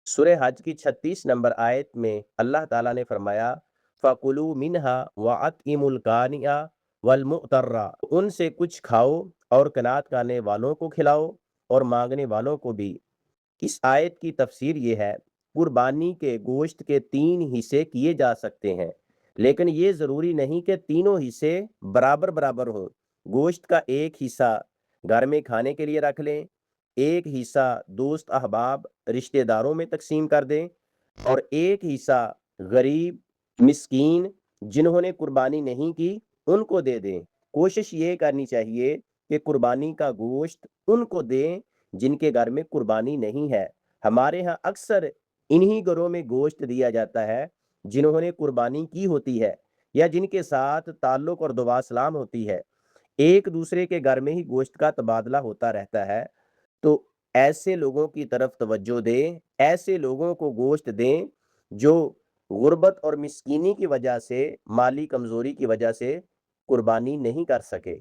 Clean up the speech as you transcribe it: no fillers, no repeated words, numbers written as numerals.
سورہ حج کی 36 نمبر آیت میں اللہ تعالیٰ نے فرمایا فَقُلُوا مِنْهَا وَأَطْعِمُوا الْقَانِعَ وَالْمُعْتَرَّ، ان سے کچھ کھاؤ اور قناعت کرنے والوں کو کھلاؤ اور مانگنے والوں کو بھی۔ اس آیت کی تفسیر یہ ہے، قربانی کے گوشت کے 3 حصے کیے جا سکتے ہیں، لیکن یہ ضروری نہیں کہ تینوں حصے برابر برابر ہوں۔ گوشت کا ایک حصہ گھر میں کھانے کے لیے رکھ لیں، ایک حصہ دوست احباب رشتہ داروں میں تقسیم کر دیں، اور ایک حصہ غریب مسکین جنہوں نے قربانی نہیں کی ان کو دے دیں۔ کوشش یہ کرنی چاہیے کہ قربانی کا گوشت ان کو دیں جن کے گھر میں قربانی نہیں ہے۔ ہمارے ہاں اکثر انہی گھروں میں گوشت دیا جاتا ہے جنہوں نے قربانی کی ہوتی ہے یا جن کے ساتھ تعلق اور دعا سلام ہوتی ہے۔ ایک دوسرے کے گھر میں ہی گوشت کا تبادلہ ہوتا رہتا ہے، تو ایسے لوگوں کی طرف توجہ دیں، ایسے لوگوں کو گوشت دیں جو غربت اور مسکینی کی وجہ سے، مالی کمزوری کی وجہ سے قربانی نہیں کر سکے۔